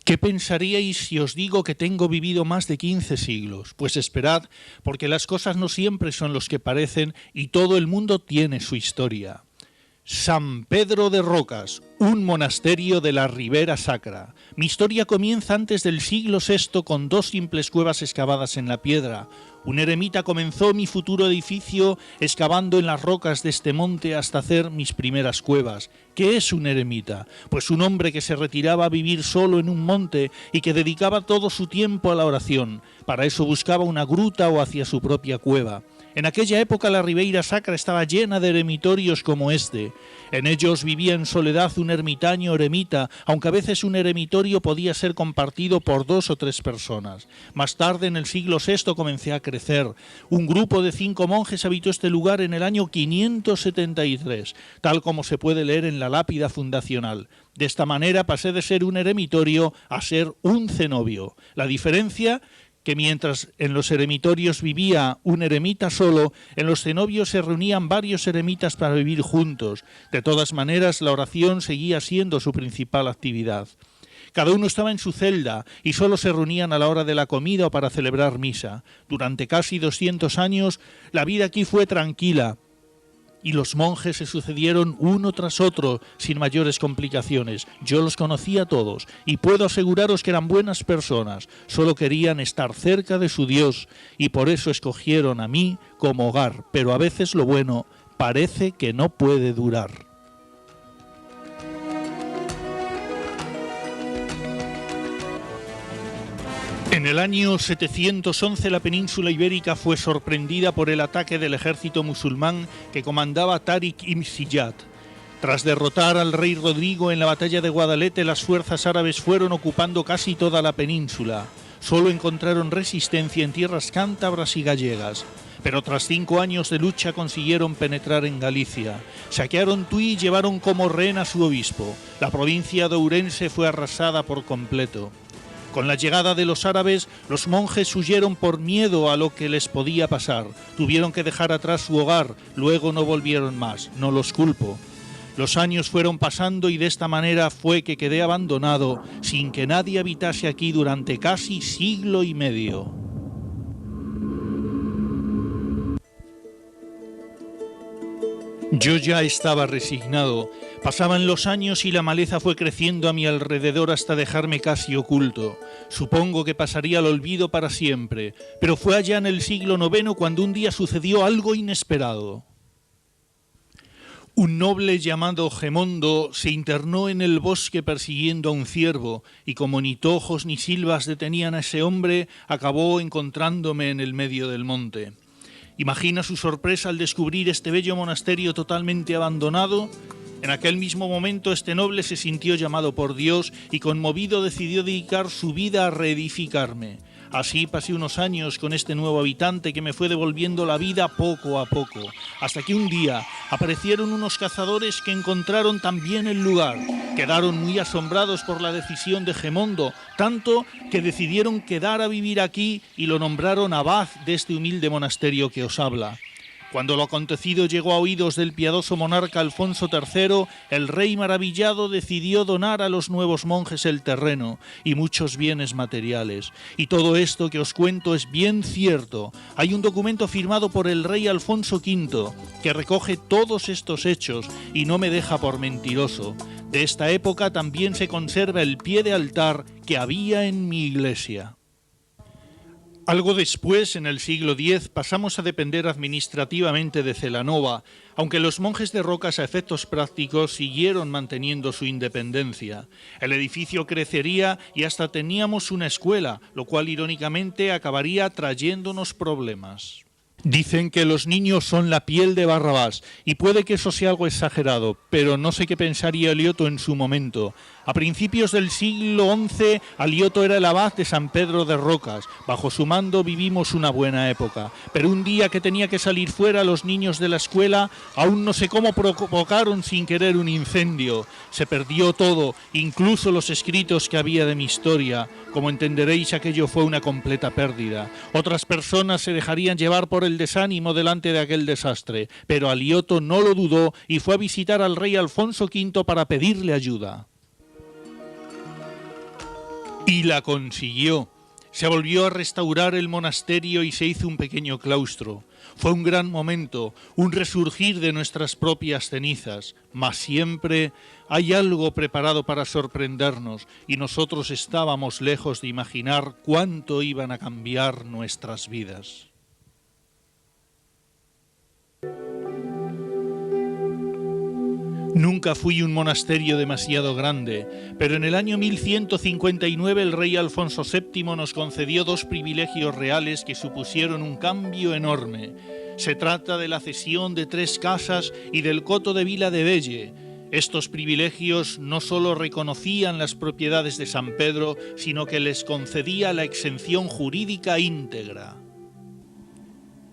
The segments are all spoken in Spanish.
¿Qué pensaríais si os digo que tengo vivido más de 15 siglos? Pues esperad, porque las cosas no siempre son los que parecen y todo el mundo tiene su historia. San Pedro de Rocas, un monasterio de la Ribera Sacra. Mi historia comienza antes del siglo VI con dos simples cuevas excavadas en la piedra. Un eremita comenzó mi futuro edificio excavando en las rocas de este monte hasta hacer mis primeras cuevas. ¿Qué es un eremita? Pues un hombre que se retiraba a vivir solo en un monte y que dedicaba todo su tiempo a la oración. Para eso buscaba una gruta o hacía su propia cueva. En aquella época la Ribeira Sacra estaba llena de eremitorios como este. En ellos vivía en soledad un ermitaño o eremita, aunque a veces un eremitorio podía ser compartido por 2 o 3 personas. Más tarde, en el siglo VI, comencé a crecer. Un grupo de 5 monjes habitó este lugar en el año 573, tal como se puede leer en la lápida fundacional. De esta manera pasé de ser un eremitorio a ser un cenobio. La diferencia, que mientras en los eremitorios vivía un eremita solo, en los cenobios se reunían varios eremitas para vivir juntos. De todas maneras, la oración seguía siendo su principal actividad. Cada uno estaba en su celda y solo se reunían a la hora de la comida o para celebrar misa. Durante casi 200 años, la vida aquí fue tranquila, y los monjes se sucedieron uno tras otro sin mayores complicaciones. Yo los conocía a todos y puedo aseguraros que eran buenas personas, solo querían estar cerca de su Dios y por eso escogieron a mí como hogar, pero a veces lo bueno parece que no puede durar. En el año 711 la península ibérica fue sorprendida por el ataque del ejército musulmán que comandaba Tariq ibn Ziyad. Tras derrotar al rey Rodrigo en la batalla de Guadalete, las fuerzas árabes fueron ocupando casi toda la península. Solo encontraron resistencia en tierras cántabras y gallegas. Pero tras 5 años de lucha consiguieron penetrar en Galicia. Saquearon Tui y llevaron como rehén a su obispo. La provincia de Ourense fue arrasada por completo. Con la llegada de los árabes, los monjes huyeron por miedo a lo que les podía pasar. Tuvieron que dejar atrás su hogar, luego no volvieron más. No los culpo. Los años fueron pasando y de esta manera fue que quedé abandonado, sin que nadie habitase aquí durante casi siglo y medio. Yo ya estaba resignado. Pasaban los años y la maleza fue creciendo a mi alrededor hasta dejarme casi oculto. Supongo que pasaría al olvido para siempre, pero fue allá en el siglo IX cuando un día sucedió algo inesperado. Un noble llamado Gemondo se internó en el bosque persiguiendo a un ciervo, y como ni tojos ni silbas detenían a ese hombre, acabó encontrándome en el medio del monte. Imagina su sorpresa al descubrir este bello monasterio totalmente abandonado. En aquel mismo momento este noble se sintió llamado por Dios y conmovido decidió dedicar su vida a reedificarme. Así pasé unos años con este nuevo habitante que me fue devolviendo la vida poco a poco, hasta que un día aparecieron unos cazadores que encontraron también el lugar. Quedaron muy asombrados por la decisión de Gemondo, tanto que decidieron quedar a vivir aquí y lo nombraron abad de este humilde monasterio que os habla. Cuando lo acontecido llegó a oídos del piadoso monarca Alfonso III, el rey maravillado decidió donar a los nuevos monjes el terreno y muchos bienes materiales. Y todo esto que os cuento es bien cierto. Hay un documento firmado por el rey Alfonso V que recoge todos estos hechos y no me deja por mentiroso. De esta época también se conserva el pie de altar que había en mi iglesia. Algo después, en el siglo X, pasamos a depender administrativamente de Celanova, aunque los monjes de Rocas a efectos prácticos siguieron manteniendo su independencia. El edificio crecería y hasta teníamos una escuela, lo cual irónicamente acabaría trayéndonos problemas. Dicen que los niños son la piel de Barrabás, y puede que eso sea algo exagerado, pero no sé qué pensaría Alioto en su momento. A principios del siglo XI, Alioto era el abad de San Pedro de Rocas. Bajo su mando vivimos una buena época. Pero un día que tenía que salir fuera, los niños de la escuela, aún no sé cómo provocaron sin querer un incendio. Se perdió todo, incluso los escritos que había de mi historia. Como entenderéis, aquello fue una completa pérdida. Otras personas se dejarían llevar por el desánimo delante de aquel desastre, pero Alioto no lo dudó y fue a visitar al rey Alfonso V para pedirle ayuda. Y la consiguió. Se volvió a restaurar el monasterio y se hizo un pequeño claustro. Fue un gran momento, un resurgir de nuestras propias cenizas, mas siempre hay algo preparado para sorprendernos y nosotros estábamos lejos de imaginar cuánto iban a cambiar nuestras vidas. Nunca fui un monasterio demasiado grande, pero en el año 1159 el rey Alfonso VII nos concedió 2 privilegios reales que supusieron un cambio enorme. Se trata de la cesión de 3 casas y del coto de Vila de Belle. Estos privilegios no solo reconocían las propiedades de San Pedro, sino que les concedía la exención jurídica íntegra.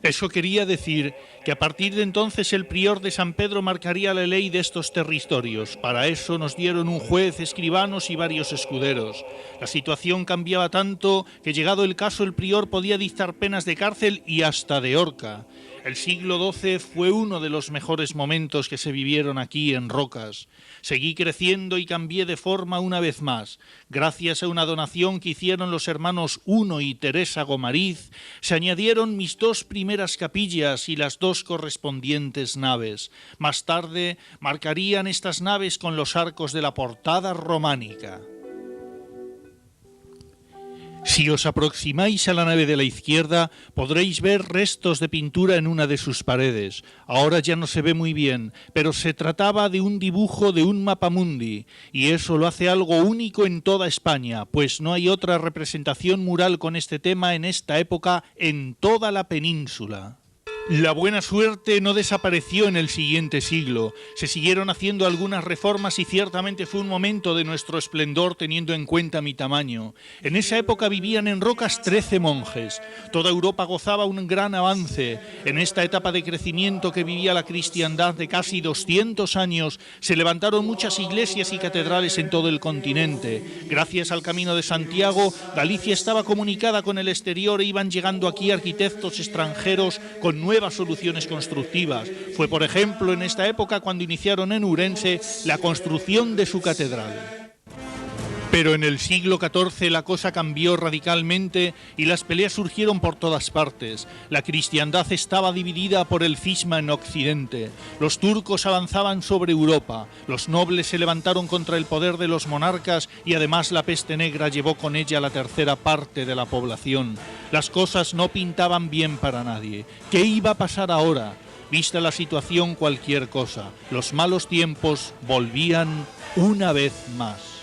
Eso quería decir que a partir de entonces el prior de San Pedro marcaría la ley de estos territorios. Para eso nos dieron un juez, escribanos y varios escuderos. La situación cambiaba tanto que llegado el caso el prior podía dictar penas de cárcel y hasta de horca. El siglo XII fue uno de los mejores momentos que se vivieron aquí en Rocas. Seguí creciendo y cambié de forma una vez más. Gracias a una donación que hicieron los hermanos Uno y Teresa Gomariz, se añadieron mis 2 primeras capillas y las 2 correspondientes naves. Más tarde marcarían estas naves con los arcos de la portada románica. Si os aproximáis a la nave de la izquierda, podréis ver restos de pintura en una de sus paredes. Ahora ya no se ve muy bien, pero se trataba de un dibujo de un mapamundi, y eso lo hace algo único en toda España, pues no hay otra representación mural con este tema en esta época en toda la península. La buena suerte no desapareció en el siguiente siglo. Se siguieron haciendo algunas reformas y ciertamente fue un momento de nuestro esplendor teniendo en cuenta mi tamaño. En esa época vivían en Rocas 13 monjes. Toda Europa gozaba un gran avance. En esta etapa de crecimiento que vivía la cristiandad de casi 200 años, se levantaron muchas iglesias y catedrales en todo el continente. Gracias al Camino de Santiago, Galicia estaba comunicada con el exterior e iban llegando aquí arquitectos extranjeros con nuevas soluciones constructivas. Fue, por ejemplo, en esta época cuando iniciaron en Ourense la construcción de su catedral. Pero en el siglo XIV la cosa cambió radicalmente y las peleas surgieron por todas partes. La cristiandad estaba dividida por el cisma en Occidente. Los turcos avanzaban sobre Europa. Los nobles se levantaron contra el poder de los monarcas y además la peste negra llevó con ella la tercera parte de la población. Las cosas no pintaban bien para nadie. ¿Qué iba a pasar ahora? Vista la situación, cualquier cosa. Los malos tiempos volvían una vez más.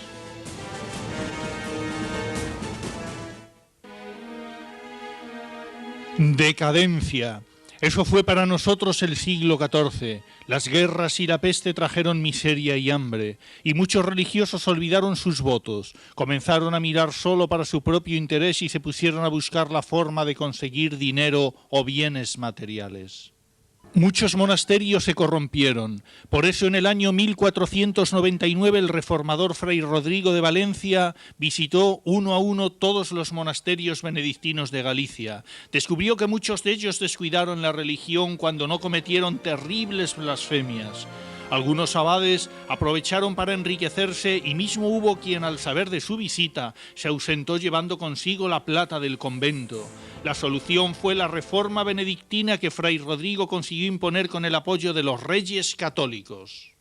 Decadencia. Eso fue para nosotros el siglo XIV. Las guerras y la peste trajeron miseria y hambre, y muchos religiosos olvidaron sus votos. Comenzaron a mirar solo para su propio interés y se pusieron a buscar la forma de conseguir dinero o bienes materiales. Muchos monasterios se corrompieron. Por eso en el año 1499 el reformador Fray Rodrigo de Valencia visitó uno a uno todos los monasterios benedictinos de Galicia. Descubrió que muchos de ellos descuidaron la religión cuando no cometieron terribles blasfemias. Algunos abades aprovecharon para enriquecerse y mismo hubo quien al saber de su visita se ausentó llevando consigo la plata del convento. La solución fue la reforma benedictina que Fray Rodrigo consiguió imponer con el apoyo de los reyes católicos.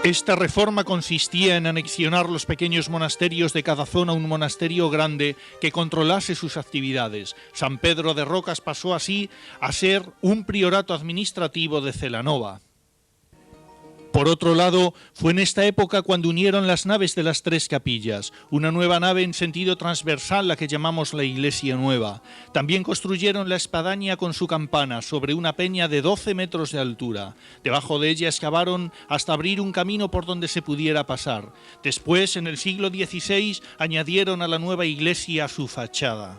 Esta reforma consistía en anexionar los pequeños monasterios de cada zona a un monasterio grande que controlase sus actividades. San Pedro de Rocas pasó así a ser un priorato administrativo de Celanova. Por otro lado, fue en esta época cuando unieron las naves de las 3 capillas, una nueva nave en sentido transversal, la que llamamos la Iglesia Nueva. También construyeron la espadaña con su campana sobre una peña de 12 metros de altura. Debajo de ella excavaron hasta abrir un camino por donde se pudiera pasar. Después, en el siglo XVI, añadieron a la nueva iglesia su fachada.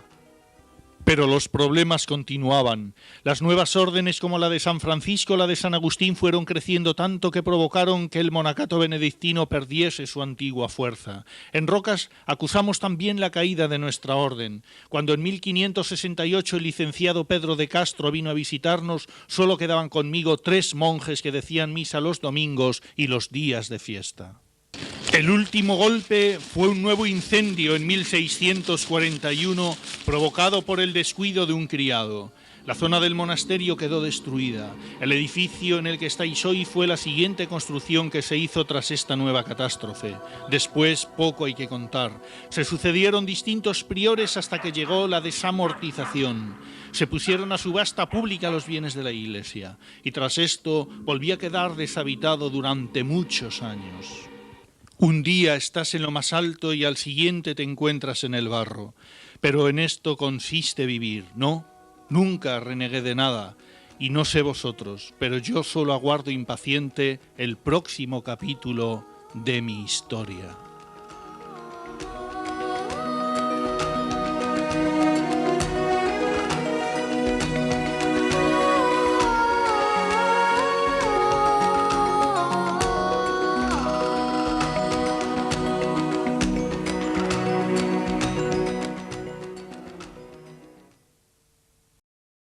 Pero los problemas continuaban. Las nuevas órdenes como la de San Francisco, la de San Agustín fueron creciendo tanto que provocaron que el monacato benedictino perdiese su antigua fuerza. En Rocas acusamos también la caída de nuestra orden. Cuando en 1568 el licenciado Pedro de Castro vino a visitarnos, solo quedaban conmigo 3 monjes que decían misa los domingos y los días de fiesta. El último golpe fue un nuevo incendio en 1641 provocado por el descuido de un criado. La zona del monasterio quedó destruida. El edificio en el que estáis hoy fue la siguiente construcción que se hizo tras esta nueva catástrofe. Después, poco hay que contar. Se sucedieron distintos priores hasta que llegó la desamortización. Se pusieron a subasta pública los bienes de la Iglesia. Y tras esto volvió a quedar deshabitado durante muchos años. Un día estás en lo más alto y al siguiente te encuentras en el barro. Pero en esto consiste vivir, ¿no? Nunca renegué de nada, y no sé vosotros, pero yo solo aguardo impaciente el próximo capítulo de mi historia.